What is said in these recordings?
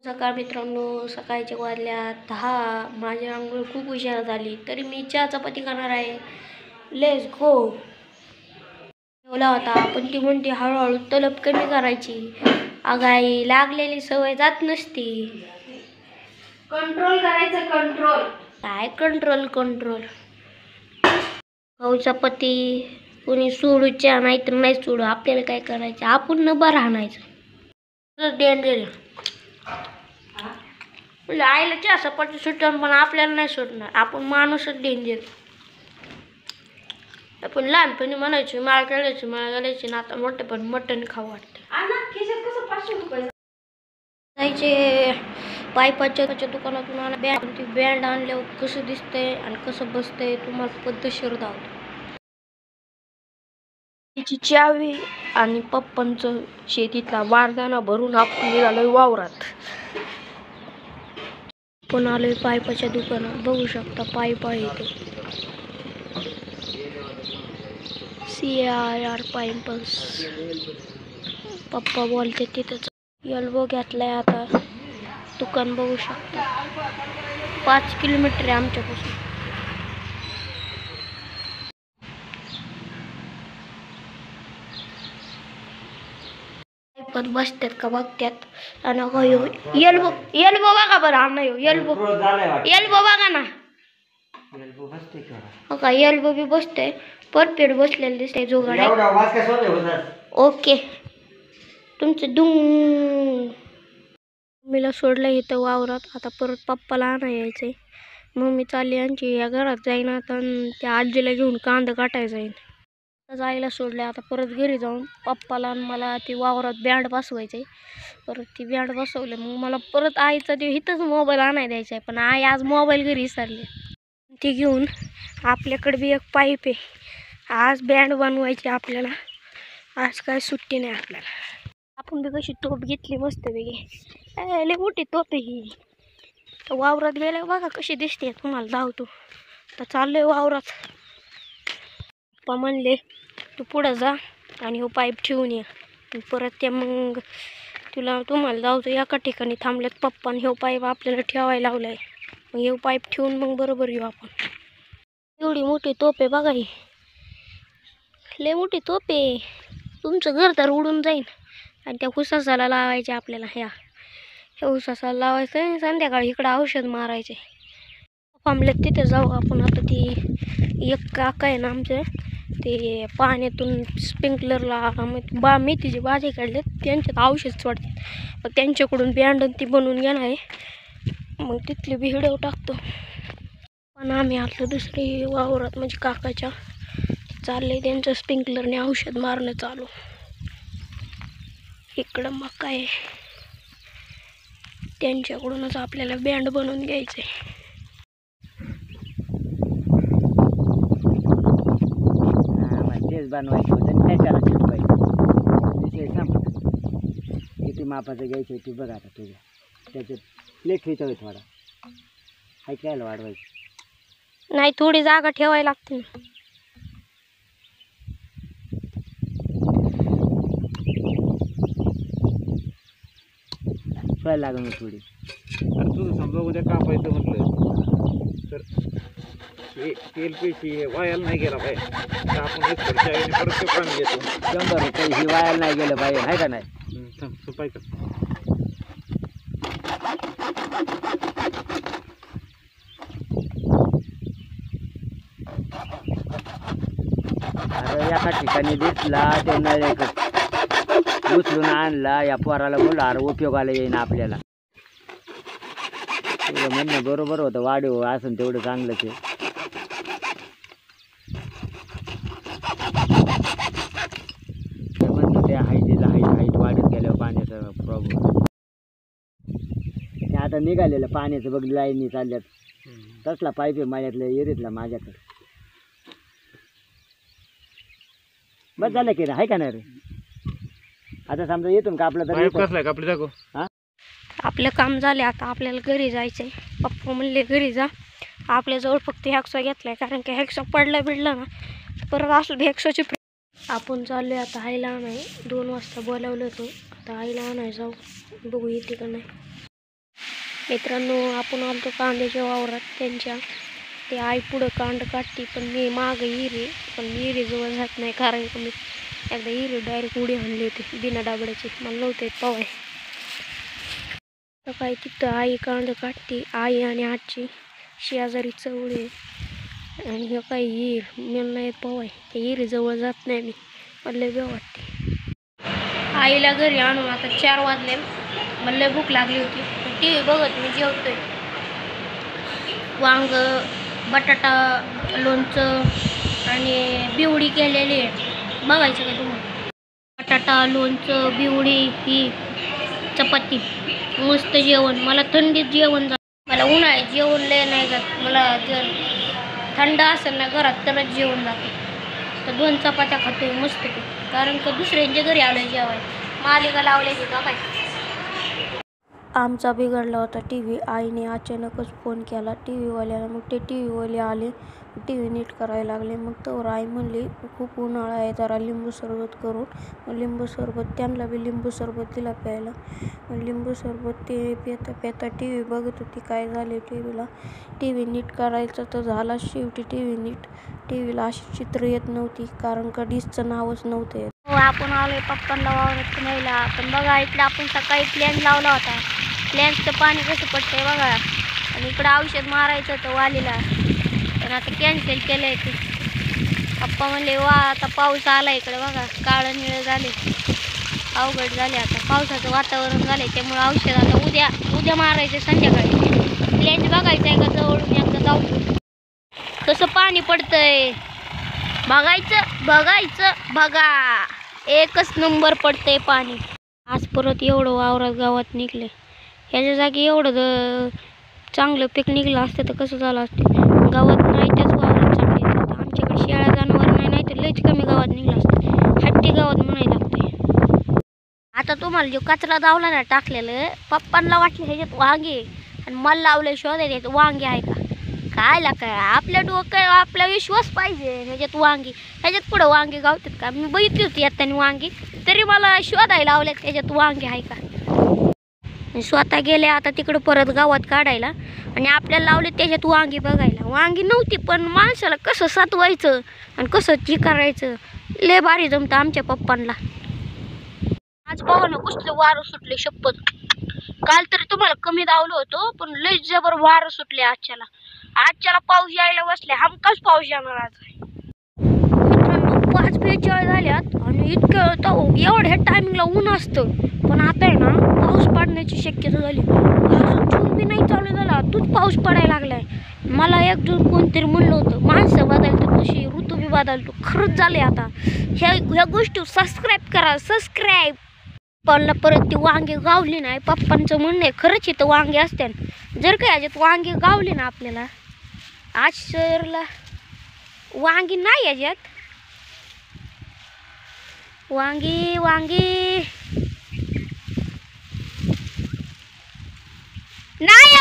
सकाळ मित्रांनो, सकाळच्या वाजल्या 10. माझी आंघोळ खूप उशिरा झाली तरी मी चहा चपाती खाणार आहे. Let's go. ठेवला होता पण ती म्हणते हळूहळू तलप कमी करायची. अगाई लागलेली सवय जात नसती. कंट्रोल करायचं. कंट्रोल काय कंट्रोल कंट्रोल. खाऊ चपाती कोणी सोडू चहा नाही तर नाही सोडू. आपल्याला काय करायचं, आपण न बरं आणायचं. डेंजर आईला चहा चपाती सुटणार पण आपल्याला नाही सुटणार. आपण माणूसच डेंजर. आपण लहानपणी म्हणायची मला घालायची ना आता मोठे पण मटण खाऊ वाटतं. जायचे पायपाच्या दुकानातून आला बँड आणल्यावर कसं दिसतंय आणि कसं बसतंय तुम्हाला पद्धतशीर दावतो. तिची चावी आणि पप्पांचं शेतीतला बारदाना भरून आपण निघालोय वावरात. पण आलोय पायपाच्या दुकानात. बघू शकता पाईप आहे इथे. CIR पाईपल्स. पप्पा बोलते तिथंच. एल्बो घेतलाय आता. दुकान बघू शकता. 5 किलोमीटर आहे आमच्यापासून. पण बसतात का बघतात आणि एल्बो बघा बरं. हा नाही एल्बो बघा ना. का एल्बो बी बसतंय. परफेक्ट बसलेलं दिसतंय जोगाडे. ओके तुमचं दुंग. मम्मीला सोडलं इथं वावरात. आता परत पप्पाला आणा यायचंय. मम्मी चालली यांची या घरात जाईन आता. त्या आजीला घेऊन कांदा काटायला जाईन. आईला सोडलं आता परत घरी जाऊन पप्पाला आणि मला ती वावरात बँड बसवायचं आहे. परत ती बँड बसवलं मग मला परत आईचा ते इथंच मोबाईल आणायला द्यायचा आहे. पण आई आज मोबाईल घरी विसरली. ती घेऊन आपल्याकडे बी एक पाईप आहे. आज बँड बनवायची आपल्याला. आज काय सुट्टी नाही आपल्याला. आपण बी कशी तोप घेतली मस्त वेगळी. लय मोठी तोप आहे ही. तर वावरात गेल्या बघा कशी दिसते तुम्हाला धावतो. तर चाललोय वावरात. पप्पा म्हणले तू पुढं जा आणि हो पाईप ठेवून ये. परत ते मग तुम्हाला जाऊचं एका ठिकाणी थांबल्यात पप्पा. आणि हो पाईप आपल्याला ठेवायला लावलाय. मग हे पाईप ठेवून मग बरोबर येऊ आपण. एवढी मोठी तोप आहे बघा ही. लय मोठी तोप आहे. तुमचं घर तर उडून जाईल. आणि त्या उसासाला लावायचे आपल्याला. ह्या उसासाला लावायचं आहे. संध्याकाळी इकडं औषध मारायचे. थांबल्यात तिथे जाऊ आपण आता. ती एक काका आहे ना आमचं, ते पाण्यातून स्प्रिंकलरला मेथीची भाजी काढलेत त्यांच्यात औषध सोडतात. मग त्यांच्याकडून बँड ती बनवून घेणार आहे. मग तिथले व्हिडिओ टाकतो. पण आम्ही आपलं दुसरी वावरात म्हणजे काकाच्या चाललंय त्यांचं स्प्रिंकलरने औषध मारणं चालू. इकडं मका आहे. त्यांच्याकडूनच आपल्याला बँड बनवून घ्यायचं आहे. बनवायचं होतं नाही त्याला चिटवायचं. विषय संपला. किती मापाचं घ्यायचं ती बघा आता तुझ्या. त्याच्यात लेख होईल थोडा. ऐकायला वाढवायचं नाही. थोडी जागा ठेवायला लागते ना. सोय लागून थोडी. तुझं समजा उद्या कापायचं म्हटलं तर तेल पैसे वायाला नाही गेला पाहिजे. आपण एक खर्च परत ते काम घेतो. 100 रुपये ही वायाला नाही गेलं पाहिजे. आहे का नाही. सफाई कर. अरे एका ठिकाणी दिसला ते नळ उचलून आणला. या पोराला बोलला अरे उपयोगाला येईन आपल्याला. तुझं म्हणणं बरोबर होतं. वाढीव असं तेवढं चांगलंच आहे. म्हणतो त्या हाईट वाढत गेल्यावर पाण्याचा प्रॉब्लेम. ते आता निघालेलं पाण्याचं बघ लाईनी चालल्यात. तसला पाईप आहे माझ्यातल्या एरीतला माझ्याकडे. बस झालं की आहे का नाही रे. आता समजा येतून का आपलं तर आपलं दाखव. हां आपलं काम झाले. आता आपल्याला घरी जायचंय. पप्पा म्हणले घरी जा. आपल्याजवळ फक्त हॅक्सॉ घेतलाय कारण की हॅक्सॉ पडला ना परत असलं हॅक्सॉची. आपण चाललोय आता आईला आणाय. 2 वाजता बोलावलं होतं. आता आईला आणाय जाऊ. बघू येते का नाही. मित्रांनो, आपण आलतो कांद्याच्या वावरात त्यांच्या. ते आई पुढं कांड काढते, पण मी मागं हिरे, पण मी हिरेजवळ जात नाही, कारण की मी एकदा हिरे डायरेक्ट उडी आणली होती बिना डाबड्याची. मला नव्हते पवाय. सकाळी तिथं आई कांड काढते, आई आणि आजची शेजारी चवळे. आणि हे काही हिर मला नाही पवाय, त्या हिरेजवळ जात नाही मी, मला लय बेव वाटते. आईला घरी आणून आता 4 वाजले. मला लय भूक लागली होती. टी व्ही बघत मी जेवतोय. वांग, बटाटा, लोणचं आणि बिवडी केलेली आहे. बघायचं का तुम्हाला? बटाटा, लोणचं, बिवडी, ही चपाती, मस्त जेवण. मला थंडीत जेवण जात, मला उन्हाळ्यात जेवण लय नाही जात. मला जर थंड असेल ना घरात तरच जेवण जातं. तर 2 चपात्या खातोय मस्त, कारण का दुसऱ्यांच्या घरी आलं जेवाय. मालिका लावल्याची का काय. आमचा बिघडला होता टी व्ही. आईने अचानकच फोन केला टी व्हीवाल्याला. मग ते टी व्हीवाले आले, टी व्ही नीट करायला लागले. मग तर आई म्हणली खूप उन्हाळा आहे, जरा लिंबू सरबत करून. मग लिंबू सरबत, त्यांना बी लिंबू सरबत दिला प्यायला. मग लिंबू सरबत ते पेता पेता टी व्ही बघत होती. काय झाले टी व्हीला? टी व्ही नीट करायचं तर झाला शेवटी टी व्ही नीट. टी व्हीला अशी चित्र येत नव्हती, कारण का डिशचं नावच नव्हतं येत. हो, आपण आलोय पप्पांना वावरात न्यायला. पण बघा इकडे आपण सकाळी प्लॅन लावला होता. प्लॅनचं पाणी कसं पडतंय बघा. आणि इकडं औषध मारायचं होतं वालीला, पण आता कॅन्सल केलं आहे ते. पप्पा म्हणले वा आता पाऊस आला इकडे बघा, काळं निळं झाले, अवघड झाले. आता पावसाचं वातावरण झालंय, त्यामुळे औषध आता उद्या मारायचं संध्याकाळी. प्लॅन बघायचं आहे का जवळून एकदा जाऊ कसं पाणी पडतंय. बघायचं बघा, एकच नंबर पडतंय पाणी. आज परत एवढं वावरात गावात निघले. ह्याच्या जागी एवढं चांगलं पीक निघलं असतं तर कसं झालं असतं. गावात नाही त्याच वावरात चांगले येतात. आमच्याकडे शेळ्या जनावर नाही तर लयच कमी गावात निघलं असतं. हट्टी गावात म्हणायला लागतंय. आता तुम्हाला जो कचरा दावला ना टाकलेलं, पप्पांना वाटलं ह्याच्यात वांगे, आणि मला लावलं शोधायला वांगे आहे का. काय काय आपल्या डोकं, आपला विश्वास पाहिजे. ह्याच्यात वांगी, ह्याच्यात पुढं वांगे गावतात का? मी बघितली होती येताना वांगी, तरी मला शोधायला लावले त्याच्यात वांगे आहे का. स्वतः गेले आता तिकडं परत गावात काढायला, आणि आपल्याला लावले त्याच्यात वांगी बघायला. वांगी नव्हती, पण माणसाला कसं सातवायचं आणि कसं ची करायचं लय भारी जमतं आमच्या पप्पांना. आज बघा ना कसलं वारं सुटले शपथ. काल तरी तुम्हाला कमी दावलं होतं, पण लय जबर वारं सुटले आजच्याला पाऊस यायला बसले. हमखास पाऊस येणार आज. मित्रांनो 5:42 झाल्यात, आणि इतकं एवढ्या टायमिंगला ऊन असतं, पण आता आहे ना पाऊस पडण्याची शक्यता झाली. अजून जून बी नाही चालू झाला, तूच पाऊस पडायला लागलाय. मला 1 जून कोणतरी म्हणलं होतं माणसं बदलतं तशी ऋतू बी बदलतो. खरंच झाले आता. ह्या गोष्टी सबस्क्राईब करा, सबस्क्राईब. पप्पांना परत ती वांगे गावली नाही. पप्पांचं म्हणणं आहे खरंच इथं वांगे असते. जर का याच्यात वांगे गावले ना आपल्याला, आज सरला वांगी नाही याच्यात. वांगी नाही,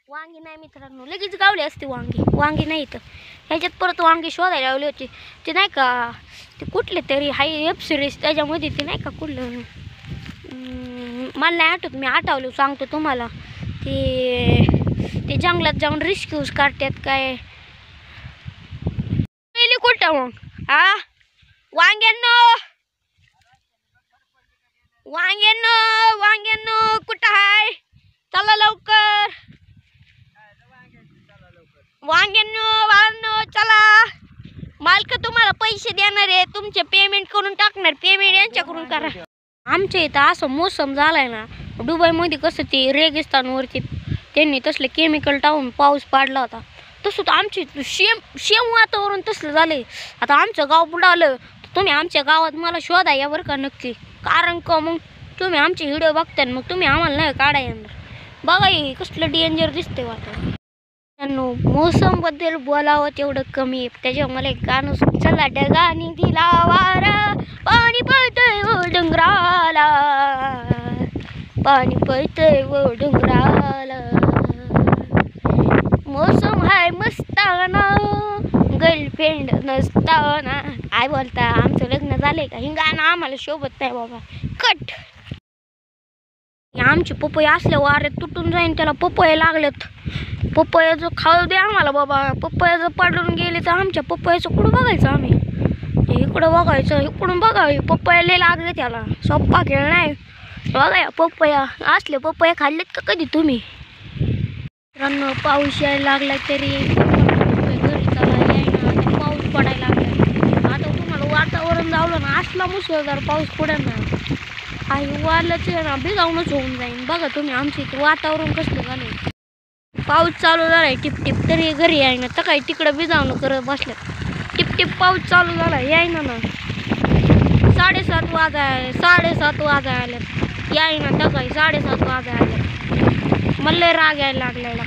वांगी नाही मित्रांनो. लगेच गावले असते वांगी नाही तर. ह्याच्यात परत वांगी शोधायला लावली होती. ते नाही का ते कुठले तरी हाय वेब सिरीज, त्याच्यामध्ये ते नाही का कुठलं मला नाही आठवत, मी आठवलं सांगतो तुम्हाला. ते जंगलात जाऊन रिस्क्यूज काढतात काय. कुठं मग वांग्यांनो कुठं आहे? चला लवकर वांग्यांनो चला. मालक तुम्हाला पैसे देणार आहे, तुमचे पेमेंट करून टाकणार. पेमेंट यांच्याकडून करा. आमच्या इथं असं मोसम झालाय ना, दुबईमध्ये कसं ते रेगिस्तानवरती त्यांनी तसले केमिकल टाकून पाऊस पाडला होता, तसं तर आमच्या इथं शेम वातावरण तसलं झालंय. आता आमचं गाव बुडालं तर तुम्ही आमच्या गावात मला शोधा या बरं का नक्की. कारण का मग तुम्ही आमचे व्हिडिओ बघता, मग तुम्ही आम्हाला नाही काढा येणार. बघा हे कसलं डेंजर दिसतंय वातावरण. मोसम बद्दल बोलावं तेवढं कमी आहे. त्याच्यावर मला एक गाणं चला ढगानी दिला वारा, पाणी पळतंय व डोंगराला, पाणी पळतंय व डोंगराला. मोसम हाय मस्ताना, गर्लफ्रेंड नसताना. काय बोलता, आमचं लग्न झालंय का? हे गाणं आम्हाला शोभत नाही बाबा. कट. आमचे पपई असल्या वाऱ्यात तुटून जाईन, त्याला पपया लागलेत. पपयाचं खाऊ द्या आम्हाला बाबा. पपयाचं पडून गेले तर आमच्या पपयाचं कुठं बघायचं आम्ही? इकडं बघायचं, इकडून बघावी. पपया लय लागले त्याला, सोप्पा खेळ नाही. बघा या पपया असले पपया खाल्लेत का कधी तुम्ही? मित्रांनो पाऊस यायला लागला तरी घरी चला यायना. आता पाऊस पडायला लागला. आता तुम्हाला वातावरण लावलं ना, असला मुसळधार पाऊस पडेल ना, काही वालच आहे ना, भिजावूनच होऊन जाईन. बघा तुम्ही आमच्या इथे वातावरण कसलं झालं. पाऊस चालू झालाय टिप टिप, तरी घरी यायना. तर काही तिकडं भिजावणं करत बसल्या. टिप टिप पाऊस चालू झाला, यायना ना. 7:30 वाजाय आल्यात. यायना तर काही 7:30 वाजाय आल्यात. मला राग यायला लागलेला.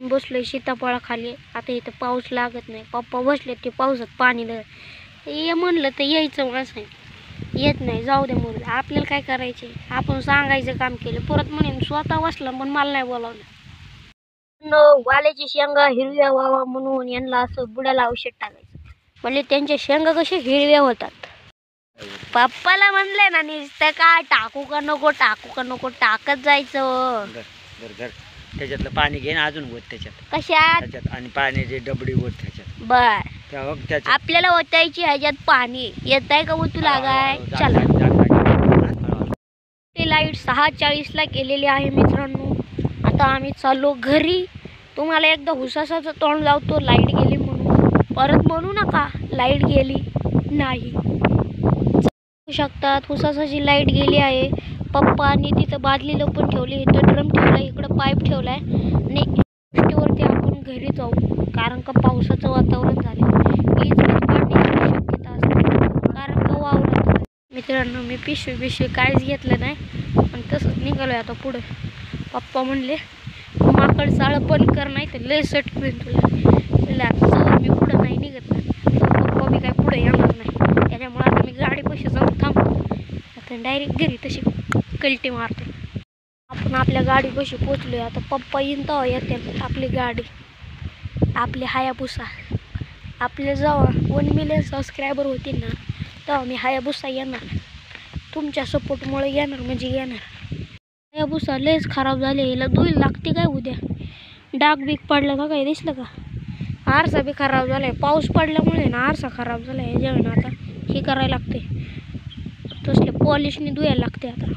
बसलोय सीताफळाखाली. आता इथं पाऊस लागत नाही. पप्पा बसले ते पावसात पाणी ये म्हणलं तर यायचं माणसं येत नाही. जाऊ दे मुलं, आपल्याला काय करायचे? आपण सांगायचं काम केलं. परत म्हणेन स्वतः बसलं पण मला नाही बोलावलं. वाल्याची शेंगा हिरव्या व्हावा म्हणून यांना असं बुडाला औषध टाकायचं. म्हणजे त्यांच्या शेंगा कशा हिरव्या होतात. पप्पाला म्हणलंय ना नुसतं काय टाकू का नको टाकत जायचं. त्याच्यातलं पाणी घे ना, अजून ओत त्याच्यात. कशात? आणि पाण्याची डबडी ओत त्याच्यात. बर आपल्याला ओतायची ह्याच्यात पाणी येत आहे का ओतू लागाय? चला. लाईट 6:40 ला गेलेली आहे मित्रांनो. आता आम्ही चाललो घरी. तुम्हाला एकदा हुसासाचं तोंड लावतो लाईट गेली म्हणून. परत म्हणू नका लाईट गेली नाही. शकतात हुसासाची लाईट गेली आहे. पप्पानी तिथं बादली लपून ठेवली, इथं ड्रम ठेवला, इकडं पाईप ठेवलाय आणि गोष्टीवरती आपण घरी जाऊ. कारण का पावसाचं वातावरण झालं, वीज पडण्याची शक्यता असते. कारण का वावरात. मित्रांनो मी पिशवी काहीच घेतलं नाही, पण तसंच निघालोय आता पुढं. पप्पा म्हणले माकड चाळं बंद कर, नाही तर लय सटकवेन तुला. मी पुढं नाही निघत नाही. पप्पा मी काय पुढे येणार नाही. त्याच्यामुळे आता मी गाडीपाशी जाऊन थांबतो. आता डायरेक्ट घरी तशी कल्टी मारते. आपण आपल्या गाडीपाशी पोचलोय. आता पप्पा येईन तेव्हा येते आपली गाडी, आपली हायाबुसा. आपले जेव्हा 1 मिलियन सबस्क्रायबर होतील ना, तेव्हा मी हायाबुसा येणार. तुमच्या सपोर्टमुळे येणार म्हणजे येणार. हायाबुसा लयच खराब झाले, हिला धुईल लागते काय उद्या. डाग बीक पडलं का काय दिसलं का? आरसा बी खराब झालाय. पाऊस पडल्यामुळे ना आरसा खराब झालाय. जेवण आता हे करायला लागते, तसले पॉलिशने धुवायला लागते आता.